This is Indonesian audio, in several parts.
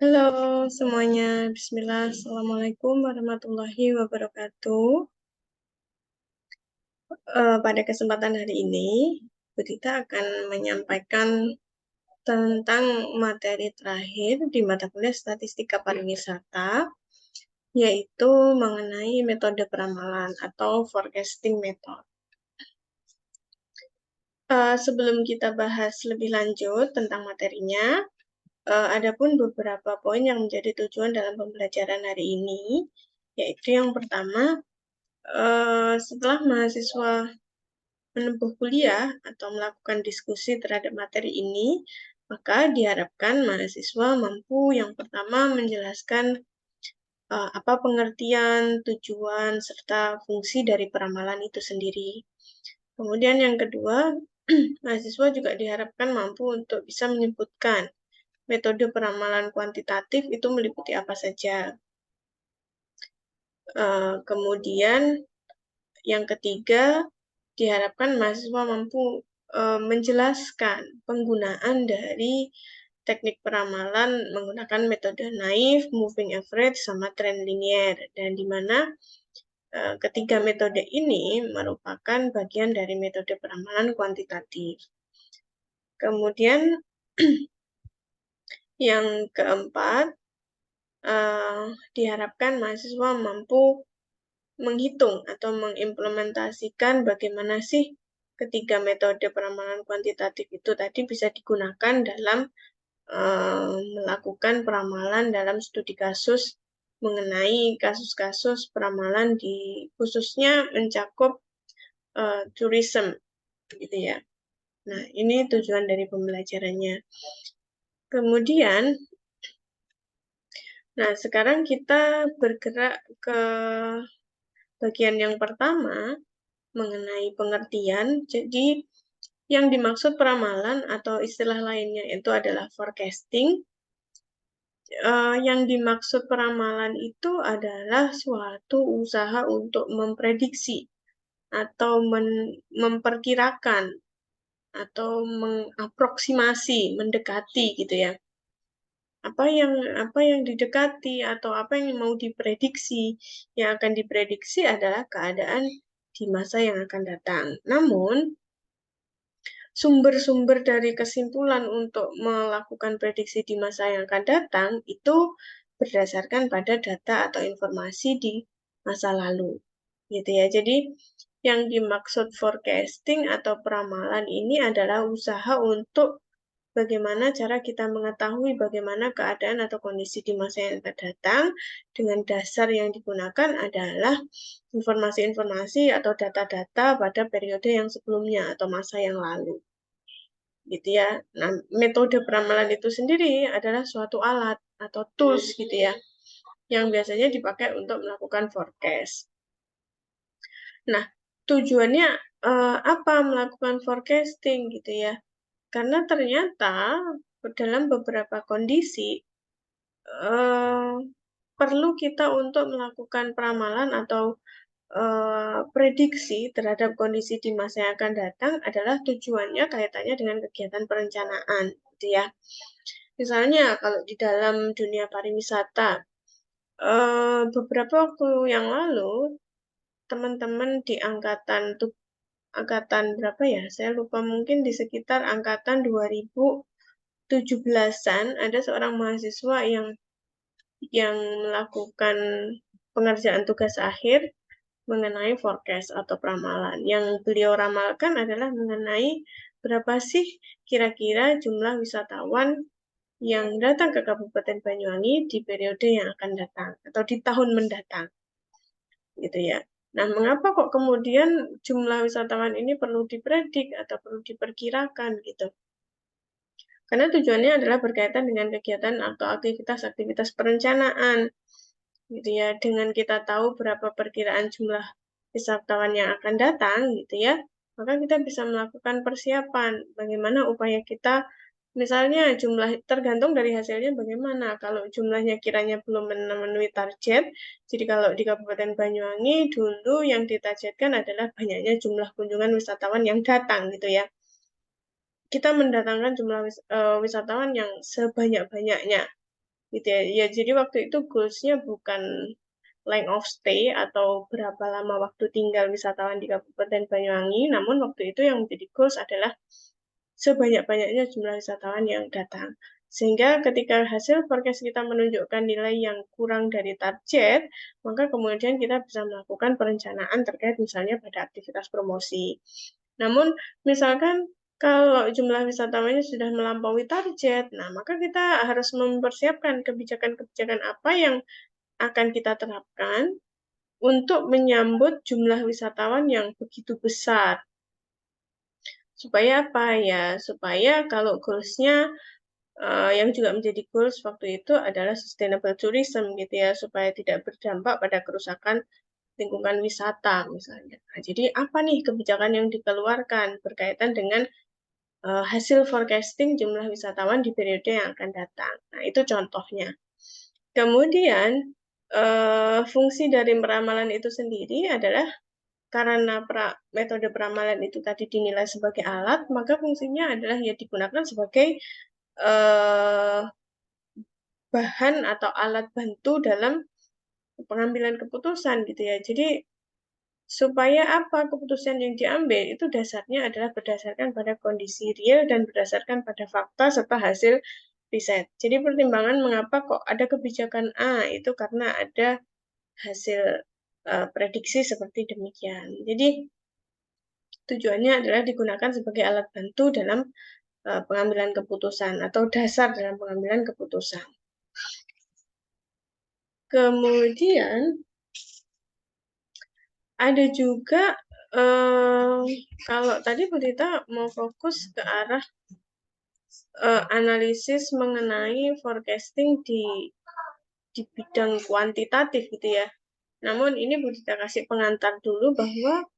Halo semuanya, Bismillah, Assalamualaikum warahmatullahi wabarakatuh. Pada kesempatan hari ini, Bu Tita akan menyampaikan tentang materi terakhir di mata kuliah Statistika Pariwisata, yaitu mengenai metode peramalan atau forecasting method. Sebelum kita bahas lebih lanjut tentang materinya, ada pun beberapa poin yang menjadi tujuan dalam pembelajaran hari ini, yaitu yang pertama, setelah mahasiswa menempuh kuliah atau melakukan diskusi terhadap materi ini, maka diharapkan mahasiswa mampu yang pertama menjelaskan apa pengertian, tujuan, serta fungsi dari peramalan itu sendiri. Kemudian yang kedua, mahasiswa juga diharapkan mampu untuk bisa menyebutkan metode peramalan kuantitatif itu meliputi apa saja. Kemudian yang ketiga, diharapkan mahasiswa mampu menjelaskan penggunaan dari teknik peramalan menggunakan metode naif, moving average, sama trend linear. Dan di mana ketiga metode ini merupakan bagian dari metode peramalan kuantitatif. Kemudian yang keempat, diharapkan mahasiswa mampu menghitung atau mengimplementasikan bagaimana sih ketiga metode peramalan kuantitatif itu tadi bisa digunakan dalam melakukan peramalan dalam studi kasus mengenai kasus-kasus peramalan di khususnya mencakup tourism gitu ya. Nah, ini tujuan dari pembelajarannya. Kemudian, nah sekarang kita bergerak ke bagian yang pertama mengenai pengertian. Jadi, yang dimaksud peramalan atau istilah lainnya itu adalah forecasting. Yang dimaksud peramalan itu adalah suatu usaha untuk memprediksi atau memperkirakan atau mengaproksimasi, mendekati gitu ya. Apa yang didekati atau apa yang mau diprediksi. Yang akan diprediksi adalah keadaan di masa yang akan datang. Namun, sumber-sumber dari kesimpulan untuk melakukan prediksi di masa yang akan datang itu berdasarkan pada data atau informasi di masa lalu. Gitu ya. Jadi, yang dimaksud forecasting atau peramalan ini adalah usaha untuk bagaimana cara kita mengetahui bagaimana keadaan atau kondisi di masa yang akan datang dengan dasar yang digunakan adalah informasi-informasi atau data-data pada periode yang sebelumnya atau masa yang lalu. Gitu ya. Nah, metode peramalan itu sendiri adalah suatu alat atau tools gitu ya, yang biasanya dipakai untuk melakukan forecast. Nah, tujuannya apa melakukan forecasting gitu ya? Karena ternyata dalam beberapa kondisi perlu kita untuk melakukan peramalan atau prediksi terhadap kondisi di masa yang akan datang adalah tujuannya kaitannya dengan kegiatan perencanaan, gitu ya. Misalnya kalau di dalam dunia pariwisata, beberapa waktu yang lalu teman-teman di angkatan berapa ya? Saya lupa, mungkin di sekitar angkatan 2017-an ada seorang mahasiswa yang melakukan pengerjaan tugas akhir mengenai forecast atau peramalan. Yang beliau ramalkan adalah mengenai berapa sih kira-kira jumlah wisatawan yang datang ke Kabupaten Banyuwangi di periode yang akan datang atau di tahun mendatang. Gitu ya. Nah, mengapa kok kemudian jumlah wisatawan ini perlu dipredik atau perlu diperkirakan gitu? Karena tujuannya adalah berkaitan dengan kegiatan atau aktivitas-aktivitas perencanaan gitu ya. Dengan kita tahu berapa perkiraan jumlah wisatawan yang akan datang gitu ya, maka kita bisa melakukan persiapan bagaimana upaya kita, misalnya jumlah tergantung dari hasilnya bagaimana. Kalau jumlahnya kiranya belum memenuhi target, jadi kalau di Kabupaten Banyuwangi dulu yang ditargetkan adalah banyaknya jumlah kunjungan wisatawan yang datang gitu ya. Kita mendatangkan jumlah wisatawan yang sebanyak-banyaknya gitu ya. Ya, jadi waktu itu goals-nya bukan length of stay atau berapa lama waktu tinggal wisatawan di Kabupaten Banyuwangi, namun waktu itu yang menjadi goals adalah sebanyak-banyaknya jumlah wisatawan yang datang. Sehingga ketika hasil forecast kita menunjukkan nilai yang kurang dari target, maka kemudian kita bisa melakukan perencanaan terkait misalnya pada aktivitas promosi. Namun, misalkan kalau jumlah wisatawannya sudah melampaui target, nah maka kita harus mempersiapkan kebijakan-kebijakan apa yang akan kita terapkan untuk menyambut jumlah wisatawan yang begitu besar. Supaya apa ya? Supaya kalau goals-nya yang juga menjadi goals waktu itu adalah sustainable tourism gitu ya, supaya tidak berdampak pada kerusakan lingkungan wisata misalnya. Nah, jadi apa nih kebijakan yang dikeluarkan berkaitan dengan hasil forecasting jumlah wisatawan di periode yang akan datang. Nah, itu contohnya. Kemudian, fungsi dari peramalan itu sendiri adalah karena metode peramalan itu tadi dinilai sebagai alat, maka fungsinya adalah ya digunakan sebagai bahan atau alat bantu dalam pengambilan keputusan gitu ya. Jadi supaya apa keputusan yang diambil itu dasarnya adalah berdasarkan pada kondisi real dan berdasarkan pada fakta serta hasil riset. Jadi pertimbangan mengapa kok ada kebijakan A itu karena ada hasil prediksi seperti demikian. Jadi tujuannya adalah digunakan sebagai alat bantu dalam pengambilan keputusan atau dasar dalam pengambilan keputusan. Kemudian ada juga kalau tadi Bu Tita mau fokus ke arah analisis mengenai forecasting di bidang kuantitatif gitu ya. Namun ini Bu Tita kasih pengantar dulu bahwa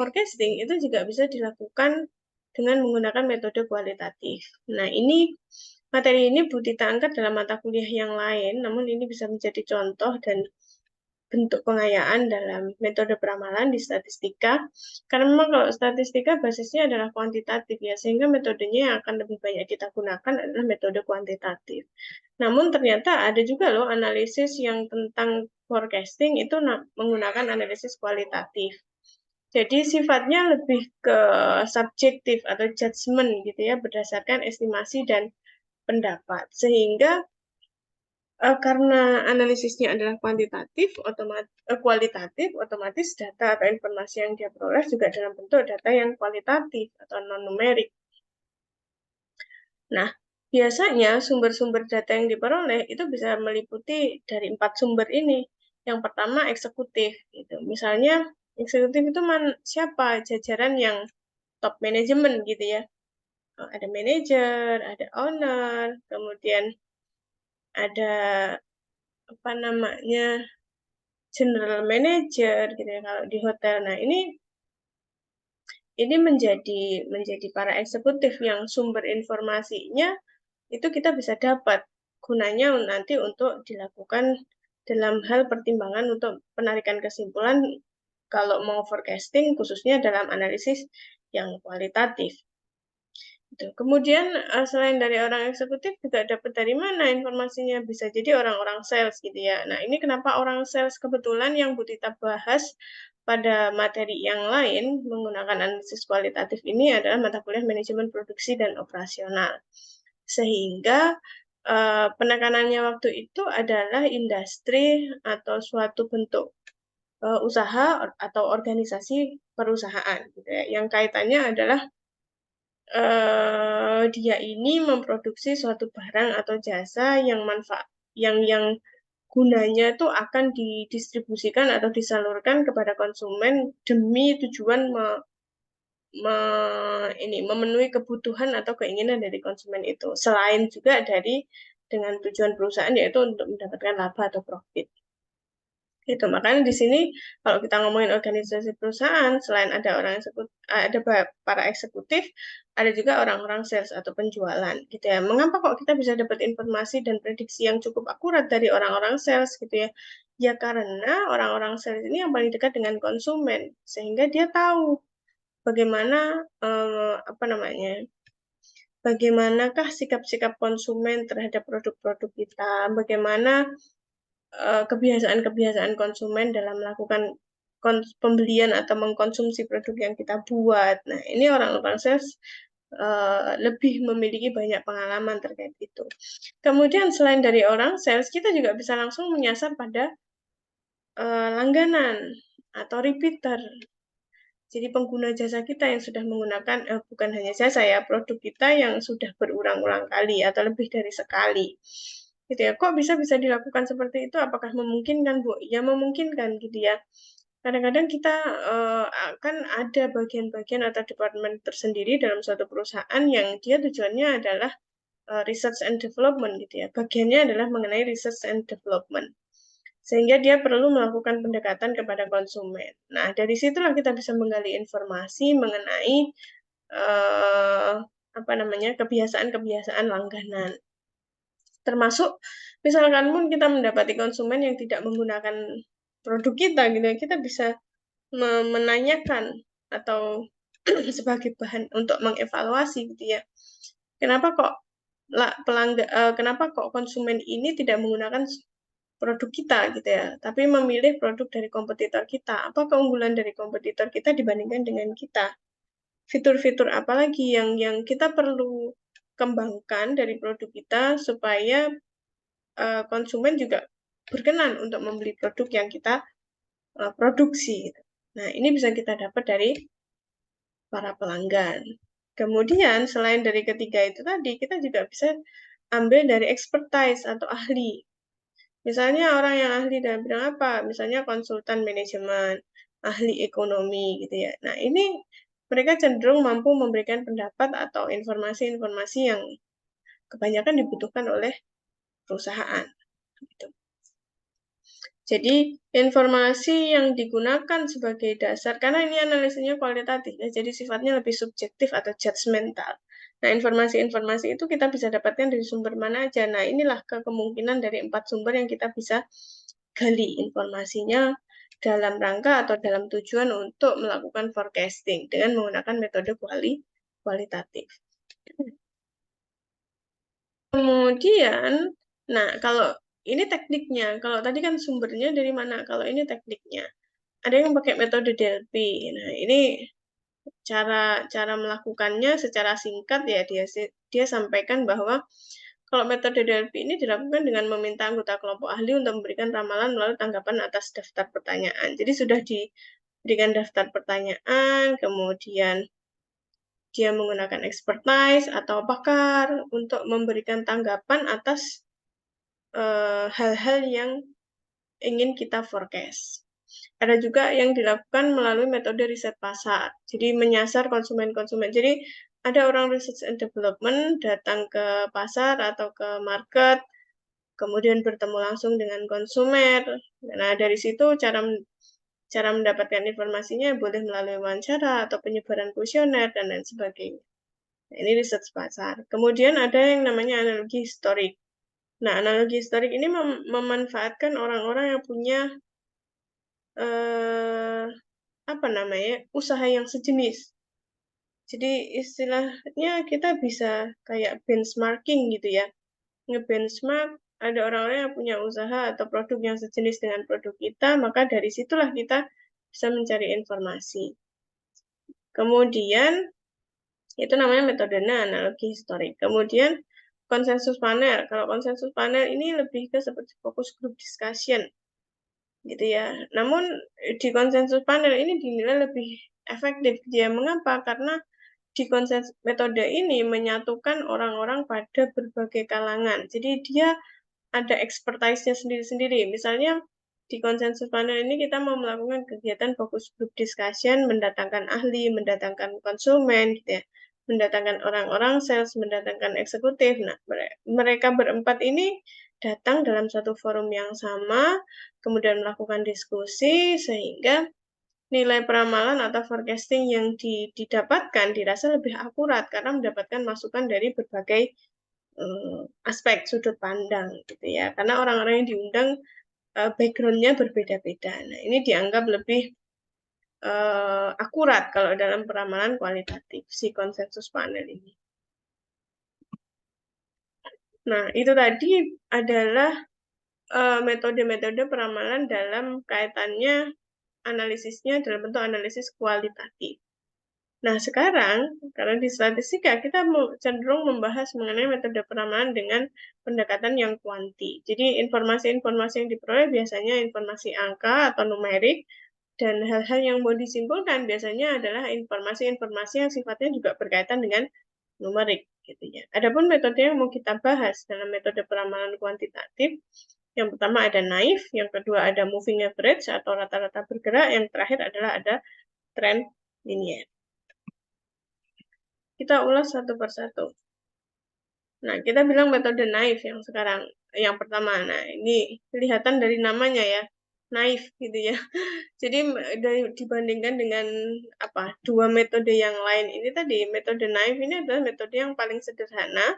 forecasting itu juga bisa dilakukan dengan menggunakan metode kualitatif. Nah, materi ini Bu Tita angkat dalam mata kuliah yang lain, namun ini bisa menjadi contoh dan bentuk pengayaan dalam metode peramalan di statistika. Karena memang kalau statistika basisnya adalah kuantitatif ya, sehingga metodenya yang akan lebih banyak kita gunakan adalah metode kuantitatif. Namun ternyata ada juga loh analisis yang tentang forecasting itu menggunakan analisis kualitatif. Jadi sifatnya lebih ke subjektif atau judgement gitu ya, berdasarkan estimasi dan pendapat. Sehingga karena analisisnya adalah kualitatif, otomatis data atau informasi yang dia peroleh juga dalam bentuk data yang kualitatif atau non-numerik. Nah, biasanya sumber-sumber data yang diperoleh itu bisa meliputi dari 4 sumber ini. Yang pertama eksekutif, gitu. Misalnya eksekutif itu siapa jajaran yang top manajemen gitu ya. Ada manajer, ada owner, kemudian ada apa namanya general manager gitu ya kalau di hotel. Nah, ini menjadi para eksekutif yang sumber informasinya itu kita bisa dapat gunanya nanti untuk dilakukan dalam hal pertimbangan untuk penarikan kesimpulan kalau mau forecasting khususnya dalam analisis yang kualitatif. Gitu. Kemudian selain dari orang eksekutif juga dapat dari mana informasinya? Bisa jadi orang-orang sales gitu ya. Nah, ini kenapa orang sales kebetulan yang Bu Tita bahas pada materi yang lain menggunakan analisis kualitatif ini adalah mata kuliah manajemen produksi dan operasional. Sehingga penekanannya waktu itu adalah industri atau suatu bentuk usaha atau organisasi perusahaan gitu ya. Yang kaitannya adalah dia ini memproduksi suatu barang atau jasa yang gunanya itu akan didistribusikan atau disalurkan kepada konsumen demi tujuan memenuhi kebutuhan atau keinginan dari konsumen itu. Selain juga dengan tujuan perusahaan yaitu untuk mendapatkan laba atau profit. Gitu. Makanya di sini kalau kita ngomongin organisasi perusahaan, selain ada ada para eksekutif, ada juga orang-orang sales atau penjualan gitu ya. Mengapa kok kita bisa dapat informasi dan prediksi yang cukup akurat dari orang-orang sales gitu ya? Ya karena orang-orang sales ini yang paling dekat dengan konsumen, sehingga dia tahu bagaimana bagaimanakah sikap-sikap konsumen terhadap produk-produk kita, bagaimana kebiasaan-kebiasaan konsumen dalam melakukan pembelian atau mengkonsumsi produk yang kita buat. Nah, ini orang-orang sales lebih memiliki banyak pengalaman terkait itu. Kemudian selain dari orang sales, kita juga bisa langsung menyasar pada langganan atau repeater. Jadi pengguna jasa kita yang sudah menggunakan, bukan hanya jasa ya, produk kita yang sudah berulang-ulang kali atau lebih dari sekali. Gitu ya. Kok bisa dilakukan seperti itu? Apakah memungkinkan, Bu? Ya memungkinkan gitu ya. Kadang-kadang kita akan ada bagian-bagian atau departemen tersendiri dalam suatu perusahaan yang dia tujuannya adalah research and development gitu ya. Bagiannya adalah mengenai research and development. Sehingga dia perlu melakukan pendekatan kepada konsumen. Nah, dari situlah kita bisa menggali informasi mengenai kebiasaan-kebiasaan langganan. Termasuk misalkan pun kita mendapati konsumen yang tidak menggunakan produk kita gitu ya, kita bisa menanyakan atau sebagai bahan untuk mengevaluasi gitu ya. Kenapa kok konsumen ini tidak menggunakan produk kita gitu ya, tapi memilih produk dari kompetitor kita. Apa keunggulan dari kompetitor kita dibandingkan dengan kita? Fitur-fitur apa lagi yang kita perlu kembangkan dari produk kita supaya konsumen juga berkenan untuk membeli produk yang kita produksi. Nah, ini bisa kita dapat dari para pelanggan. Kemudian, selain dari ketiga itu tadi, kita juga bisa ambil dari expertise atau ahli. Misalnya orang yang ahli dalam bidang apa? Misalnya konsultan manajemen, ahli ekonomi gitu ya. Nah, ini mereka cenderung mampu memberikan pendapat atau informasi-informasi yang kebanyakan dibutuhkan oleh perusahaan. Gitu. Jadi, informasi yang digunakan sebagai dasar, karena ini analisisnya kualitatif, ya, jadi sifatnya lebih subjektif atau judgmental. Nah, informasi-informasi itu kita bisa dapatkan dari sumber mana aja. Nah, inilah kemungkinan dari 4 sumber yang kita bisa gali informasinya dalam rangka atau dalam tujuan untuk melakukan forecasting dengan menggunakan metode kualitatif. Kemudian, nah kalau ini tekniknya, kalau tadi kan sumbernya dari mana, kalau ini tekniknya. Ada yang pakai metode Delphi. Nah, ini cara melakukannya secara singkat ya dia sampaikan bahwa kalau metode Delphi ini dilakukan dengan meminta anggota kelompok ahli untuk memberikan ramalan melalui tanggapan atas daftar pertanyaan. Jadi sudah diberikan daftar pertanyaan, kemudian dia menggunakan expertise atau pakar untuk memberikan tanggapan atas hal-hal yang ingin kita forecast. Ada juga yang dilakukan melalui metode riset pasar. Jadi menyasar konsumen-konsumen. Jadi ada orang research and development datang ke pasar atau ke market, kemudian bertemu langsung dengan konsumen. Nah, dari situ cara mendapatkan informasinya boleh melalui wawancara atau penyebaran kuesioner dan lain sebagainya. Nah, ini research pasar. Kemudian ada yang namanya analogi historik. Nah, analogi historik ini memanfaatkan orang-orang yang punya usaha yang sejenis. Jadi istilahnya kita bisa kayak benchmarking gitu ya. Nge-benchmark ada orang-orang yang punya usaha atau produk yang sejenis dengan produk kita, maka dari situlah kita bisa mencari informasi. Kemudian itu namanya metode analogi historik. Kemudian konsensus panel. Kalau konsensus panel ini lebih ke seperti fokus group discussion gitu ya. Namun di konsensus panel ini dinilai lebih efektif. Dia mengapa? Karena di konsensus metode ini menyatukan orang-orang pada berbagai kalangan. Jadi dia ada expertise-nya sendiri-sendiri. Misalnya di konsensus panel ini kita mau melakukan kegiatan fokus group discussion, mendatangkan ahli, mendatangkan konsumen, gitu ya, mendatangkan orang-orang sales, mendatangkan eksekutif. Nah, mereka berempat ini datang dalam satu forum yang sama, kemudian melakukan diskusi, sehingga nilai peramalan atau forecasting yang didapatkan dirasa lebih akurat karena mendapatkan masukan dari berbagai aspek sudut pandang gitu ya. Karena orang-orang yang diundang background-nya berbeda-beda. Nah, ini dianggap lebih akurat kalau dalam peramalan kualitatif si konsensus panel ini. Nah, itu tadi adalah metode-metode peramalan dalam kaitannya analisisnya dalam bentuk analisis kualitatif. Nah, sekarang, karena di statistika, kita cenderung membahas mengenai metode peramalan dengan pendekatan yang kuanti. Jadi, informasi-informasi yang diperoleh biasanya informasi angka atau numerik, dan hal-hal yang mau disimpulkan biasanya adalah informasi-informasi yang sifatnya juga berkaitan dengan numerik, gitu ya. Adapun metode yang mau kita bahas dalam metode peramalan kuantitatif, yang pertama ada naive, yang kedua ada moving average atau rata-rata bergerak, yang terakhir adalah ada trend linear. Kita ulas satu persatu. Nah, kita bilang metode naive yang sekarang, yang pertama. Nah, ini kelihatan dari namanya ya, naive gitu ya. Jadi dibandingkan dengan dua metode yang lain ini tadi, metode naive ini adalah metode yang paling sederhana,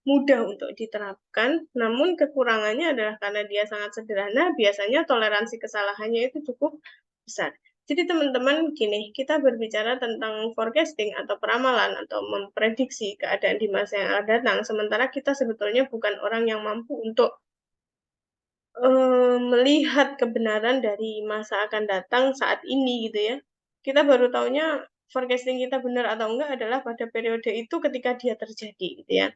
mudah untuk diterapkan, namun kekurangannya adalah karena dia sangat sederhana, biasanya toleransi kesalahannya itu cukup besar. Jadi teman-teman gini, kita berbicara tentang forecasting atau peramalan atau memprediksi keadaan di masa yang akan datang, sementara kita sebetulnya bukan orang yang mampu untuk melihat kebenaran dari masa akan datang saat ini gitu ya. Kita baru taunya forecasting kita benar atau enggak adalah pada periode itu ketika dia terjadi gitu ya.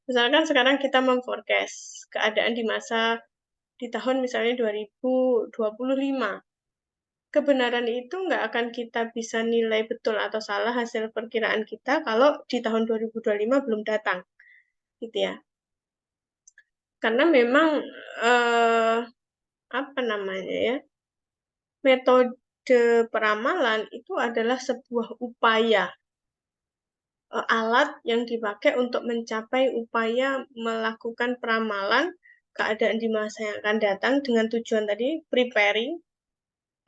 Misalkan sekarang kita memforecast keadaan di masa di tahun misalnya 2025. Kebenaran itu nggak akan kita bisa nilai betul atau salah hasil perkiraan kita kalau di tahun 2025 belum datang gitu ya. Karena memang metode peramalan itu adalah sebuah upaya alat yang dipakai untuk mencapai upaya melakukan peramalan keadaan di masa yang akan datang dengan tujuan tadi preparing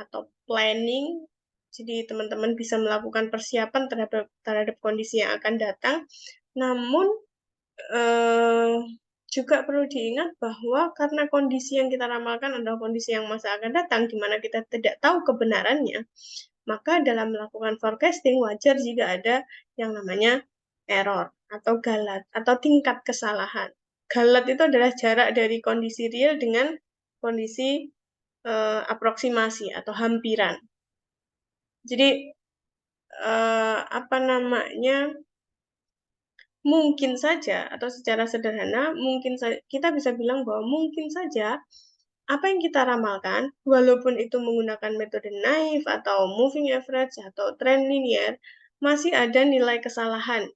atau planning. Jadi teman-teman bisa melakukan persiapan terhadap kondisi yang akan datang. Namun juga perlu diingat bahwa karena kondisi yang kita ramalkan adalah kondisi yang masa akan datang, di mana kita tidak tahu kebenarannya, maka dalam melakukan forecasting wajar jika ada yang namanya error atau galat atau tingkat kesalahan. Galat itu adalah jarak dari kondisi real dengan kondisi aproksimasi atau hampiran. Jadi mungkin saja atau secara sederhana kita bisa bilang bahwa mungkin saja apa yang kita ramalkan walaupun itu menggunakan metode naive atau moving average atau trend linear masih ada nilai kesalahan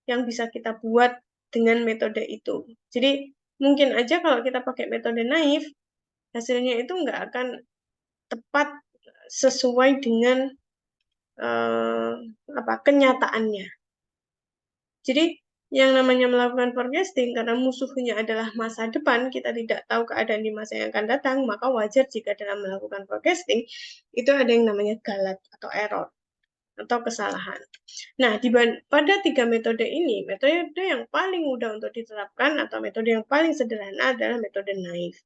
yang bisa kita buat dengan metode itu. Jadi mungkin aja kalau kita pakai metode naive hasilnya itu nggak akan tepat sesuai dengan kenyataannya. Jadi yang namanya melakukan forecasting karena musuhnya adalah masa depan, kita tidak tahu keadaan di masa yang akan datang, maka wajar jika dalam melakukan forecasting itu ada yang namanya galat atau error atau kesalahan. Nah, pada tiga metode ini, metode yang paling mudah untuk diterapkan atau metode yang paling sederhana adalah metode naive.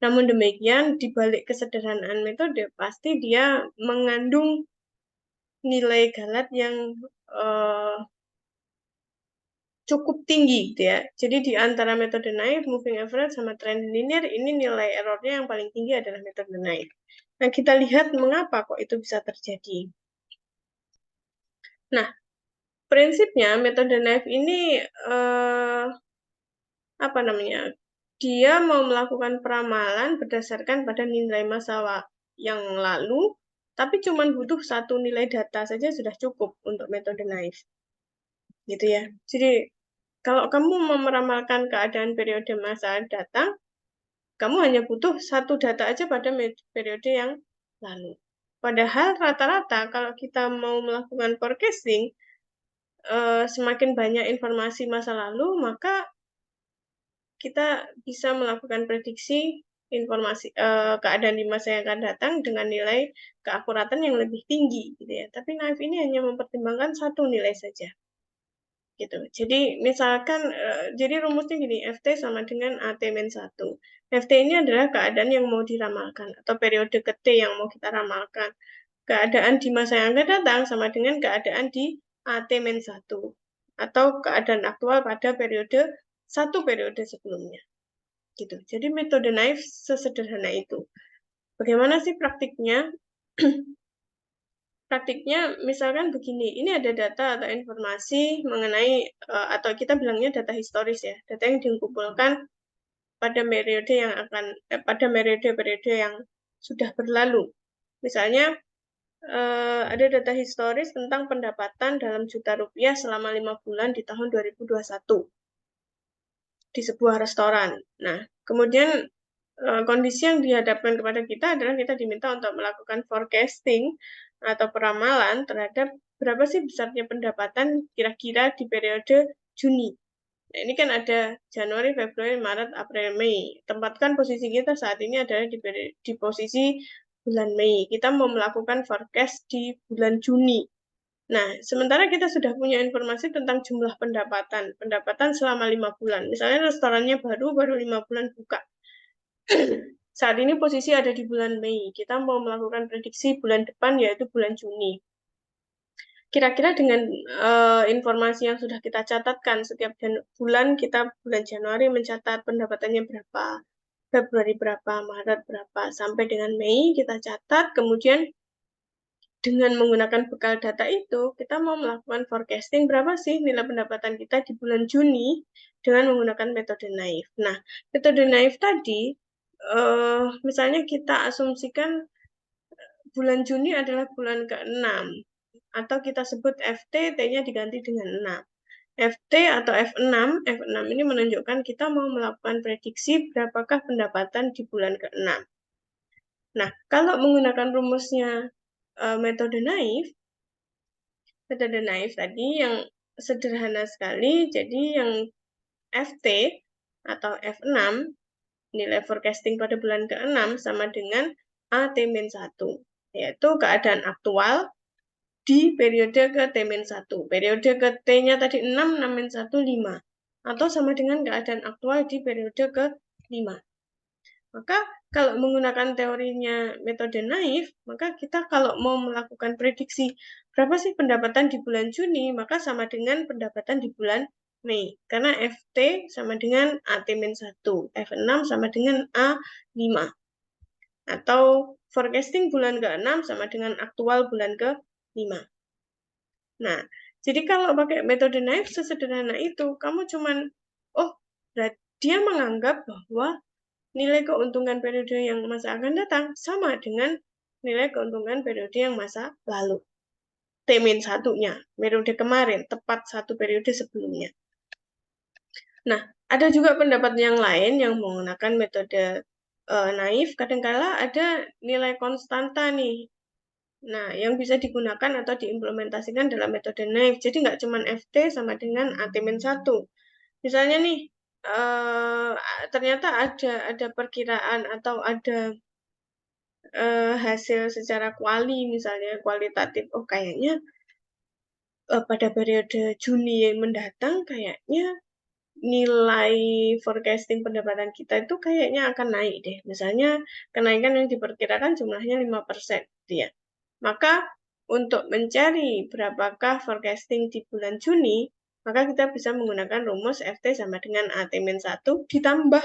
Namun demikian, di balik kesederhanaan metode, pasti dia mengandung nilai galat yang cukup tinggi gitu ya. Jadi di antara metode naive, moving average, sama trend linear, ini nilai errornya yang paling tinggi adalah metode naive. Nah, kita lihat mengapa kok itu bisa terjadi. Nah, prinsipnya metode naive ini dia mau melakukan peramalan berdasarkan pada nilai masa yang lalu, tapi cuma butuh satu nilai data saja sudah cukup untuk metode naive. Gitu ya. Jadi kalau kamu mau meramalkan keadaan periode masa datang, kamu hanya butuh satu data aja pada periode yang lalu. Padahal rata-rata kalau kita mau melakukan forecasting, semakin banyak informasi masa lalu, maka kita bisa melakukan prediksi informasi keadaan di masa yang akan datang dengan nilai keakuratan yang lebih tinggi, gitu ya. Tapi naive ini hanya mempertimbangkan satu nilai saja. Gitu. Jadi misalkan jadi rumusnya gini, FT sama dengan AT-1. FT ini adalah keadaan yang mau diramalkan atau periode ke T yang mau kita ramalkan. Keadaan di masa yang akan datang sama dengan keadaan di AT-1. atau keadaan aktual pada satu periode sebelumnya. Gitu. Jadi metode naif sesederhana itu. Bagaimana sih praktiknya? Praktiknya misalkan begini, ini ada data atau informasi mengenai atau kita bilangnya data historis ya, data yang dikumpulkan pada periode-periode yang sudah berlalu. Misalnya ada data historis tentang pendapatan dalam juta rupiah selama 5 bulan di tahun 2021 di sebuah restoran. Nah, kemudian kondisi yang dihadapkan kepada kita adalah kita diminta untuk melakukan forecasting atau peramalan terhadap berapa sih besarnya pendapatan kira-kira di periode Juni. Nah, ini kan ada Januari, Februari, Maret, April, Mei. Tempatkan posisi kita saat ini adalah di posisi bulan Mei. Kita mau melakukan forecast di bulan Juni. Nah, sementara kita sudah punya informasi tentang jumlah pendapatan selama 5 bulan. Misalnya restorannya baru 5 bulan buka. Saat ini posisi ada di bulan Mei. Kita mau melakukan prediksi bulan depan, yaitu bulan Juni. Kira-kira dengan informasi yang sudah kita catatkan, setiap bulan bulan Januari mencatat pendapatannya berapa, Februari berapa, Maret berapa, sampai dengan Mei kita catat, kemudian dengan menggunakan bekal data itu, kita mau melakukan forecasting berapa sih nilai pendapatan kita di bulan Juni dengan menggunakan metode naif. Nah, metode naif tadi, misalnya kita asumsikan bulan Juni adalah bulan ke-6, atau kita sebut FT, T-nya diganti dengan 6. FT atau F6, F6 ini menunjukkan kita mau melakukan prediksi berapakah pendapatan di bulan ke-6. Nah, kalau menggunakan rumusnya metode naif tadi yang sederhana sekali, jadi yang FT atau F6, nilai forecasting pada bulan ke-6 sama dengan AT-1, yaitu keadaan aktual di periode ke T-1. Periode ke T-nya tadi 6, 6-1, 5. Atau sama dengan keadaan aktual di periode ke-5. Maka kalau menggunakan teorinya metode naif, maka kita kalau mau melakukan prediksi berapa sih pendapatan di bulan Juni, maka sama dengan pendapatan di bulan Mei. Karena FT sama dengan AT-1, F6 sama dengan A5. Atau forecasting bulan ke-6 sama dengan aktual bulan ke-5. Nah, jadi kalau pakai metode naif sesederhana itu, kamu cuman, dia menganggap bahwa nilai keuntungan periode yang masa akan datang sama dengan nilai keuntungan periode yang masa lalu. T-1-nya, periode kemarin, tepat satu periode sebelumnya. Nah, ada juga pendapat yang lain yang menggunakan metode naif, kadangkala ada nilai konstanta nih. Nah, yang bisa digunakan atau diimplementasikan dalam metode naif. Jadi nggak cuma FT sama dengan AT-1. Misalnya nih, ternyata ada perkiraan atau ada hasil secara misalnya kualitatif. Oh, kayaknya pada periode Juni yang mendatang, kayaknya nilai forecasting pendapatan kita itu kayaknya akan naik deh. Misalnya kenaikan yang diperkirakan jumlahnya 5%. Ya. Maka untuk mencari berapakah forecasting di bulan Juni, maka kita bisa menggunakan rumus FT sama dengan AT-1 ditambah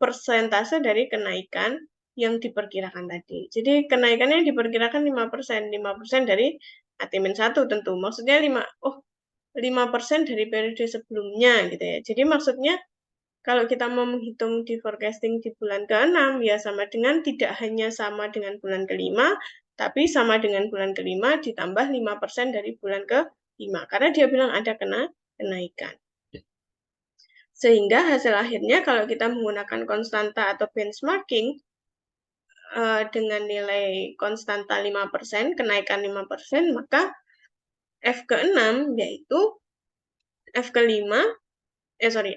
persentase dari kenaikan yang diperkirakan tadi. Jadi kenaikannya diperkirakan 5%. 5% dari AT-1 tentu. Maksudnya 5% dari periode sebelumnya gitu ya. Jadi maksudnya kalau kita mau menghitung di forecasting di bulan ke-6, ya sama dengan tidak hanya sama dengan bulan ke-5, tapi sama dengan bulan ke-5 ditambah 5% dari bulan ke-5. Karena dia bilang ada kenaikan. Sehingga hasil akhirnya kalau kita menggunakan konstanta atau benchmarking, dengan nilai konstanta 5%, kenaikan 5%, maka F ke-6 yaitu F ke-5,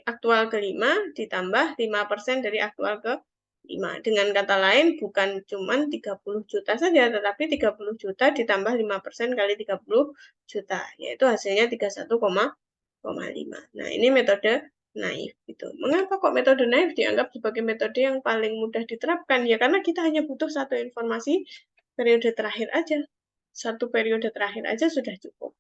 aktual ke-5 ditambah 5% dari aktual ke-5. Dengan kata lain, bukan cuma 30 juta saja, tetapi 30 juta ditambah 5% kali 30 juta, yaitu hasilnya 31,5. Nah, ini metode naif. Gitu. Mengapa kok metode naif dianggap sebagai metode yang paling mudah diterapkan? Ya, karena kita hanya butuh satu informasi periode terakhir aja. Satu periode terakhir aja sudah cukup.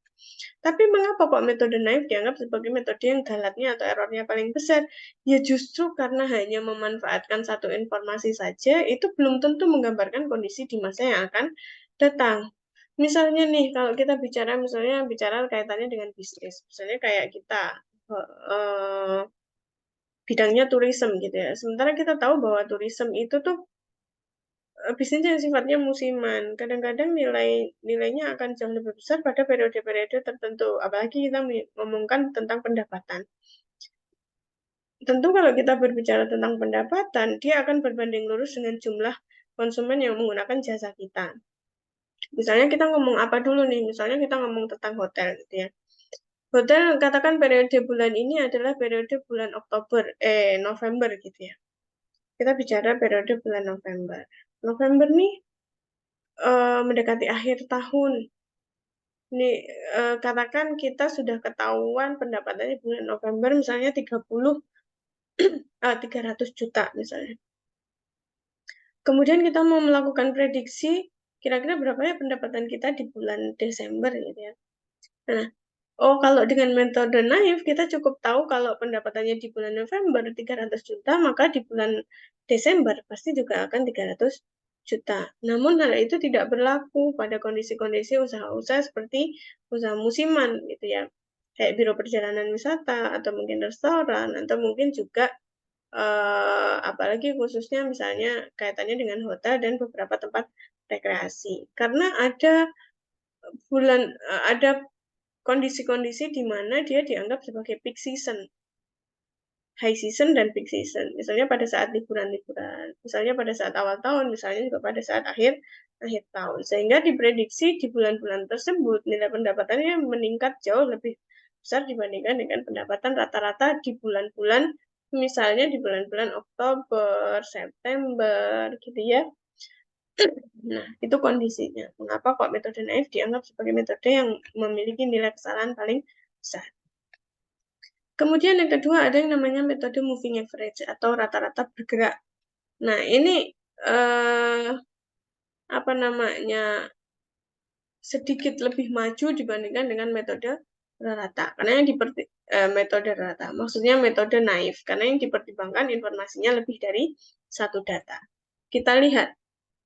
Tapi mengapa kok metode naif dianggap sebagai metode yang galatnya atau errornya paling besar? Ya justru karena hanya memanfaatkan satu informasi saja, itu belum tentu menggambarkan kondisi di masa yang akan datang. Misalnya nih, kalau kita bicara kaitannya dengan bisnis, misalnya kayak kita eh, bidangnya tourism gitu ya. Sementara kita tahu bahwa tourism itu tuh bisnis yang sifatnya musiman. Kadang-kadang nilainya akan jauh lebih besar pada periode-periode tertentu. Apalagi kita ngomongkan tentang pendapatan. Tentu kalau kita berbicara tentang pendapatan, dia akan berbanding lurus dengan jumlah konsumen yang menggunakan jasa kita. Misalnya kita ngomong apa dulu nih? Misalnya kita ngomong tentang hotel gitu ya. Hotel katakan periode bulan ini adalah periode bulan November gitu ya. Kita bicara periode bulan November. November nih mendekati akhir tahun. Ini katakan kita sudah ketahuan pendapatannya bulan November misalnya 300 juta misalnya. Kemudian kita mau melakukan prediksi kira-kira berapa ya pendapatan kita di bulan Desember gitu ya. Nah, kalau dengan metode naif kita cukup tahu kalau pendapatannya di bulan November 300 juta, maka di bulan Desember pasti juga akan 300 juta. Namun hal itu tidak berlaku pada kondisi-kondisi usaha-usaha seperti usaha musiman gitu ya. Kayak biro perjalanan wisata atau mungkin restoran atau mungkin juga apalagi khususnya misalnya kaitannya dengan hotel dan beberapa tempat rekreasi. Karena ada kondisi-kondisi di mana dia dianggap sebagai peak season, high season dan peak season. Misalnya pada saat liburan-liburan, misalnya pada saat awal tahun, misalnya juga pada saat akhir tahun. Sehingga diprediksi di bulan-bulan tersebut nilai pendapatannya meningkat jauh lebih besar dibandingkan dengan pendapatan rata-rata di bulan-bulan, misalnya di bulan-bulan Oktober, September, gitu ya. Nah, itu kondisinya. Mengapa kok metode naif dianggap sebagai metode yang memiliki nilai kesalahan paling besar? Kemudian yang kedua ada yang namanya metode moving average atau rata-rata bergerak. Nah, ini apa namanya sedikit lebih maju dibandingkan dengan metode rata. Karena yang metode rata, maksudnya metode naif. Karena yang dipertimbangkan informasinya lebih dari satu data. Kita lihat.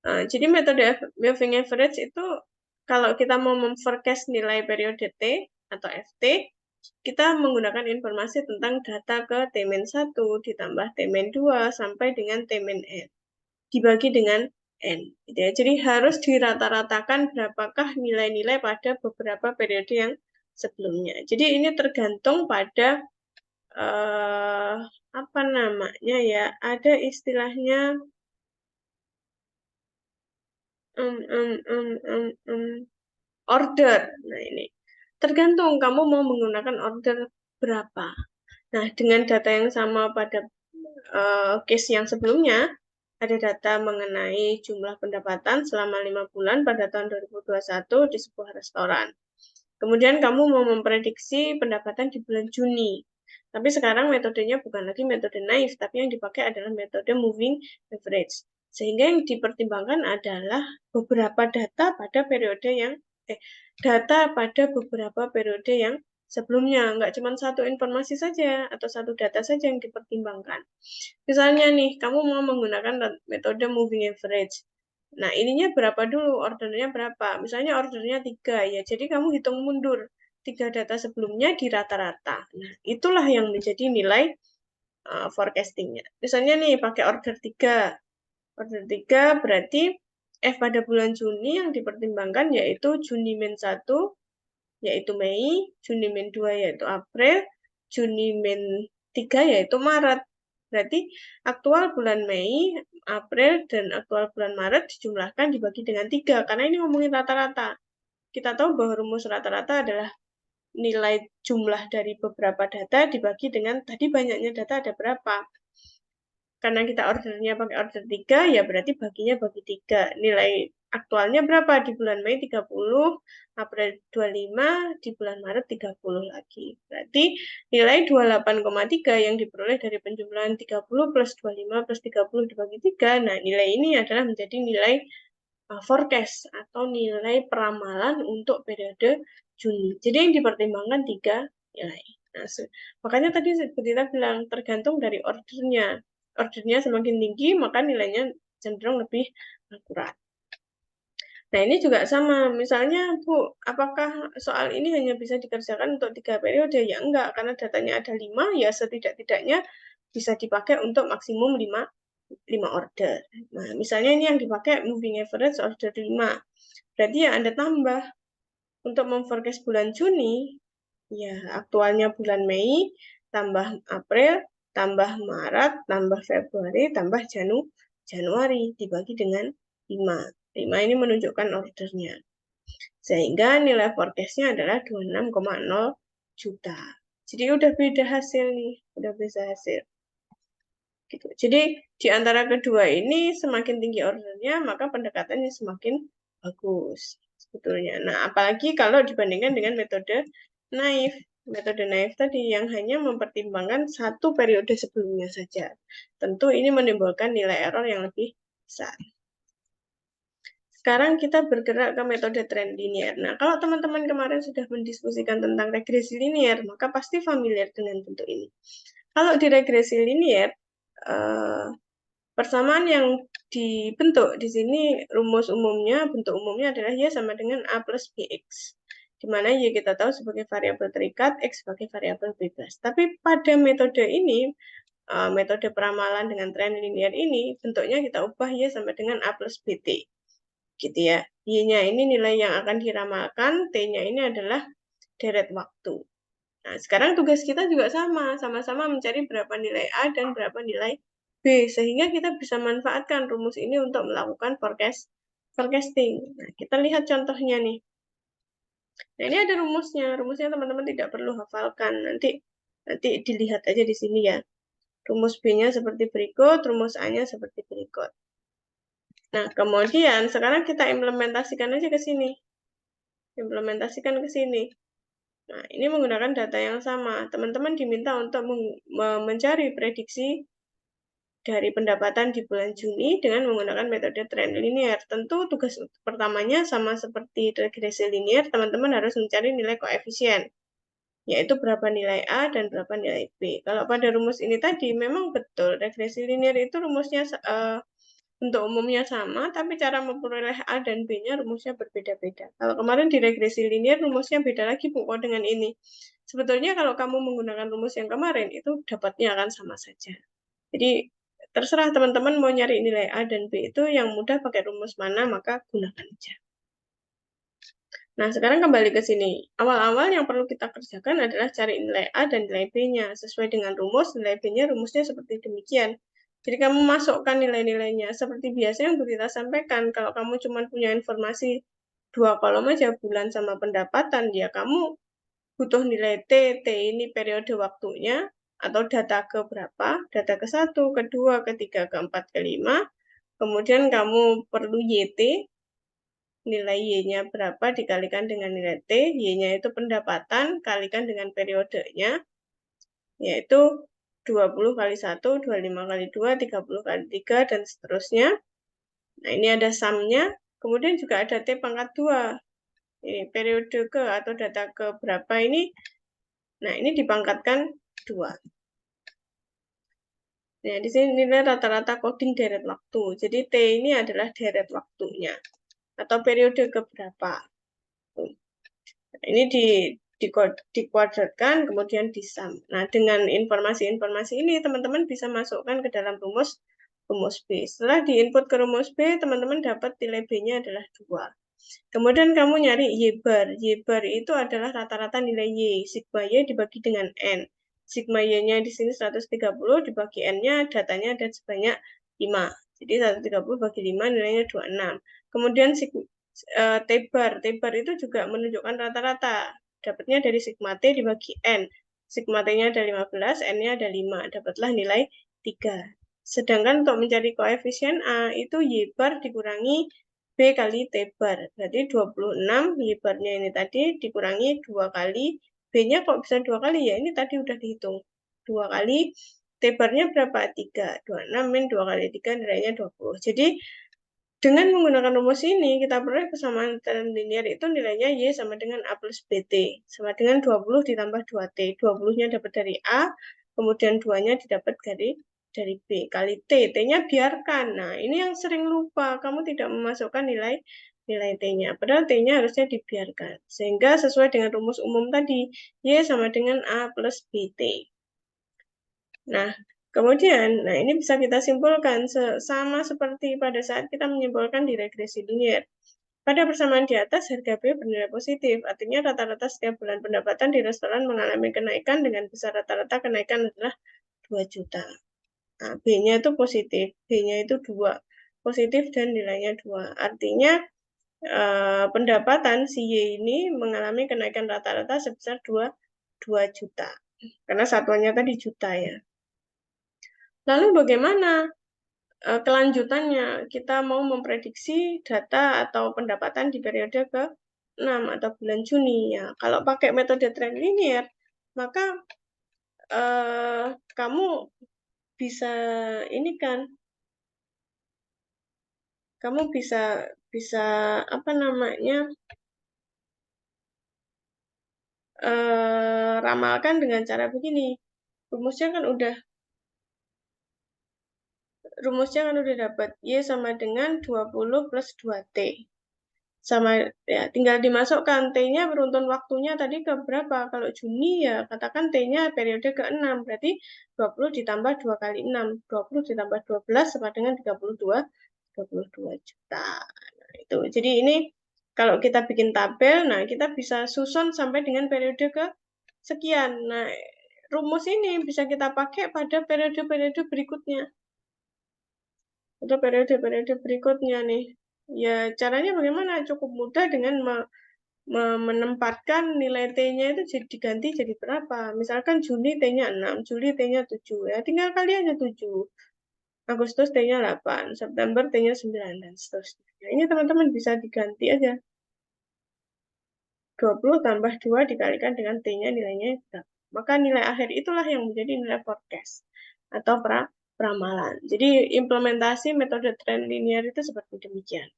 Jadi metode moving average itu kalau kita mau memforecast nilai periode T atau FT, kita menggunakan informasi tentang data ke T-1 ditambah T-2 sampai dengan T-N dibagi dengan N. Gitu ya. Jadi harus dirata-ratakan berapakah nilai-nilai pada beberapa periode yang sebelumnya. Jadi ini tergantung pada apa namanya ya, ada istilahnya order. Nah ini tergantung kamu mau menggunakan order berapa. Nah dengan data yang sama pada case yang sebelumnya, ada data mengenai jumlah pendapatan selama 5 bulan pada tahun 2021 di sebuah restoran. Kemudian kamu mau memprediksi pendapatan di bulan Juni. Tapi sekarang metodenya bukan lagi metode naif, tapi yang dipakai adalah metode moving average. Sehingga yang dipertimbangkan adalah beberapa data pada beberapa periode yang sebelumnya. Nggak cuma satu informasi saja atau satu data saja yang dipertimbangkan. Misalnya nih, kamu mau menggunakan metode moving average. Nah, ininya berapa dulu? Ordernya berapa? Misalnya ordernya 3, ya. Jadi kamu hitung mundur 3 data sebelumnya di rata-rata. Nah, itulah yang menjadi nilai forecastingnya. Misalnya nih, pakai order 3. Order 3 berarti F pada bulan Juni yang dipertimbangkan yaitu Juni -1, yaitu Mei, Juni -2 yaitu April, Juni -3 yaitu Maret. Berarti aktual bulan Mei, April, dan aktual bulan Maret dijumlahkan dibagi dengan 3. Karena ini ngomongin rata-rata. Kita tahu bahwa rumus rata-rata adalah nilai jumlah dari beberapa data dibagi dengan tadi banyaknya data ada berapa. Karena kita ordernya pakai order 3, ya berarti baginya bagi 3. Nilai aktualnya berapa? Di bulan Mei 30, April 25, di bulan Maret 30 lagi. Berarti nilai 28,3 yang diperoleh dari penjumlahan 30 plus 25 plus 30 dibagi 3. Nah, nilai ini adalah menjadi nilai forecast atau nilai peramalan untuk periode Juni. Jadi yang dipertimbangkan 3 nilai. Nah, makanya tadi Bu Tita bilang tergantung dari ordernya. Ordernya semakin tinggi, maka nilainya cenderung lebih akurat. Nah, ini juga sama. Misalnya, Bu, apakah soal ini hanya bisa dikerjakan untuk 3 periode? Ya enggak, karena datanya ada 5, ya setidak-tidaknya bisa dipakai untuk maksimum 5 order. Nah, misalnya ini yang dipakai moving average order 5. Berarti ya Anda tambah. Untuk memforecast bulan Juni, ya aktualnya bulan Mei, tambah April, tambah Maret, tambah Februari, tambah Januari, dibagi dengan 5. 5 ini menunjukkan ordernya. Sehingga nilai forecast-nya adalah 26,0 juta. Jadi udah beda hasil nih, udah beda hasil. Gitu. Jadi di antara kedua ini semakin tinggi ordernya, maka pendekatannya semakin bagus sebetulnya. Nah, apalagi kalau dibandingkan dengan metode naif. Metode naif tadi yang hanya mempertimbangkan satu periode sebelumnya saja. Tentu ini menimbulkan nilai error yang lebih besar. Sekarang kita bergerak ke metode trend linear. Nah, kalau teman-teman kemarin sudah mendiskusikan tentang regresi linear, maka pasti familiar dengan bentuk ini. Kalau di regresi linear, persamaan yang dibentuk di sini rumus umumnya, bentuk umumnya adalah Y sama dengan A plus BX. Di mana Y kita tahu sebagai variabel terikat, X sebagai variabel bebas. Tapi pada metode ini, metode peramalan dengan tren linear ini, bentuknya kita ubah Y sama dengan A plus BT. Gitu ya. Y-nya ini nilai yang akan diramalkan, T-nya ini adalah deret waktu. Nah, sekarang tugas kita juga sama-sama mencari berapa nilai A dan berapa nilai B, sehingga kita bisa manfaatkan rumus ini untuk melakukan forecasting. Nah, kita lihat contohnya nih. Nah, ini ada rumusnya teman-teman tidak perlu hafalkan, nanti dilihat aja di sini ya. Rumus B-nya seperti berikut, rumus A-nya seperti berikut. Nah, kemudian sekarang kita implementasikan aja ke sini. Implementasikan ke sini. Nah, ini menggunakan data yang sama. Teman-teman diminta untuk mencari prediksi dari pendapatan di bulan Juni dengan menggunakan metode trend linear. Tentu tugas pertamanya sama seperti regresi linear, teman-teman harus mencari nilai koefisien, yaitu berapa nilai A dan berapa nilai B. Kalau pada rumus ini tadi, memang betul, regresi linear itu rumusnya untuk umumnya sama, tapi cara memperoleh A dan B-nya rumusnya berbeda-beda. Kalau kemarin di regresi linear, rumusnya beda lagi, Bu, dengan ini. Sebetulnya kalau kamu menggunakan rumus yang kemarin, itu dapatnya akan sama saja. Jadi, terserah teman-teman mau nyari nilai A dan B itu yang mudah pakai rumus mana, maka gunakan aja. Nah, sekarang kembali ke sini. Awal-awal yang perlu kita kerjakan adalah cari nilai A dan nilai B-nya. Sesuai dengan rumus, nilai B-nya rumusnya seperti demikian. Jadi kamu masukkan nilai-nilainya. Seperti biasa yang kita sampaikan, kalau kamu cuma punya informasi 2 kolom aja, bulan sama pendapatan, ya kamu butuh nilai T. T ini periode waktunya, atau data ke berapa, data ke 1, ke-2, ke-3, ke-4, ke-5. Kemudian kamu perlu YT, nilai Y-nya berapa dikalikan dengan nilai T, Y-nya itu pendapatan, kalikan dengan periodenya, yaitu 20 kali 1, 25 kali 2, 30 kali 3, dan seterusnya. Nah, ini ada sum-nya, kemudian juga ada T pangkat 2. Ini periode ke atau data ke berapa ini, nah ini dipangkatkan 2. Nah, di sini nilai rata-rata coding deret waktu. Jadi T ini adalah deret waktunya atau periode keberapa. Ini dikuadratkan, kemudian disum. Nah, dengan informasi-informasi ini, teman-teman bisa masukkan ke dalam rumus B. Setelah diinput ke rumus B, teman-teman dapat nilai B-nya adalah 2. Kemudian kamu nyari Y-bar. Y-bar itu adalah rata-rata nilai Y. Sigma Y dibagi dengan N. Sigma Y-nya di sini 130, dibagi N-nya, datanya ada sebanyak 5. Jadi 130 bagi 5 nilainya 26. Kemudian T-bar. T-bar itu juga menunjukkan rata-rata. Dapatnya dari sigma T dibagi N. Sigma T-nya ada 15, N-nya ada 5. Dapatlah nilai 3. Sedangkan untuk mencari koefisien A, itu Y-bar dikurangi B kali T-bar. Berarti 26, Y-barnya ini tadi dikurangi 2 kali. B-nya kok bisa 2 kali ya? Ini tadi udah dihitung. 2 kali. T-barnya berapa? 3. 26 min 2 kali 3 nilainya 20. Jadi, Dengan menggunakan rumus ini, kita peroleh kesamaan tren linear itu nilainya Y sama dengan A plus BT. Sama dengan 20 ditambah 2T. 20-nya dapat dari A, kemudian 2-nya didapat dari B. Kali T. T-nya biarkan. Nah, ini yang sering lupa. Kamu tidak memasukkan nilai T-nya. Padahal T-nya harusnya dibiarkan. Sehingga sesuai dengan rumus umum tadi, Y sama dengan A plus BT. Nah, kemudian, ini bisa kita simpulkan sama seperti pada saat kita menyimpulkan di regresi linear. Pada persamaan di atas, harga B bernilai positif, artinya rata-rata setiap bulan pendapatan di restoran mengalami kenaikan dengan besar rata-rata kenaikan adalah 2 juta. Nah, B-nya itu positif, B-nya itu 2, positif dan nilainya 2. Artinya pendapatan si Y ini mengalami kenaikan rata-rata sebesar 2 juta. Karena satuannya tadi juta ya. Lalu bagaimana kelanjutannya? Kita mau memprediksi data atau pendapatan di periode ke-6 atau bulan Juni ya. Kalau pakai metode trend linear, maka kamu bisa ini kan, kamu bisa apa namanya, ramalkan dengan cara begini. Rumusnya kan udah dapat Y sama dengan 20 plus 2T. Sama ya, tinggal dimasukkan T-nya beruntun waktunya tadi ke berapa? Kalau Juni ya katakan T-nya periode ke-6, berarti 20 ditambah 2 kali 6, 20 ditambah 12 sama dengan 32 juta. Nah, itu. Jadi ini kalau kita bikin tabel, nah kita bisa susun sampai dengan periode ke sekian. Nah, rumus ini bisa kita pakai pada periode-periode berikutnya. Atau periode-periode berikutnya nih. Ya, caranya bagaimana? Cukup mudah dengan menempatkan nilai T-nya itu diganti jadi berapa. Misalkan Juni T-nya 6, Juli T-nya 7. Ya, tinggal kali aja 7. Agustus T-nya 8, September T-nya 9, dan seterusnya. Ini teman-teman bisa diganti aja. 20 tambah 2 dikalikan dengan T-nya nilainya berapa. Maka nilai akhir itulah yang menjadi nilai forecast atau peramalan. Jadi implementasi metode trend linear itu seperti demikian.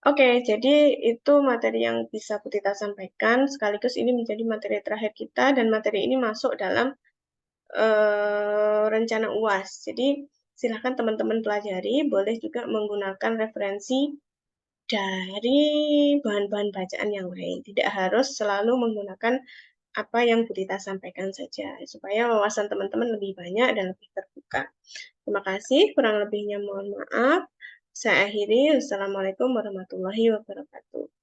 Oke, jadi itu materi yang bisa Putita sampaikan. Sekaligus ini menjadi materi terakhir kita dan materi ini masuk dalam rencana UAS. Jadi silahkan teman-teman pelajari, boleh juga menggunakan referensi dari bahan-bahan bacaan yang lain. Tidak harus selalu menggunakan apa yang Putita sampaikan saja, supaya wawasan teman-teman lebih banyak dan lebih terbuka. Terima kasih, kurang lebihnya mohon maaf. Saya akhiri. Wassalamualaikum warahmatullahi wabarakatuh.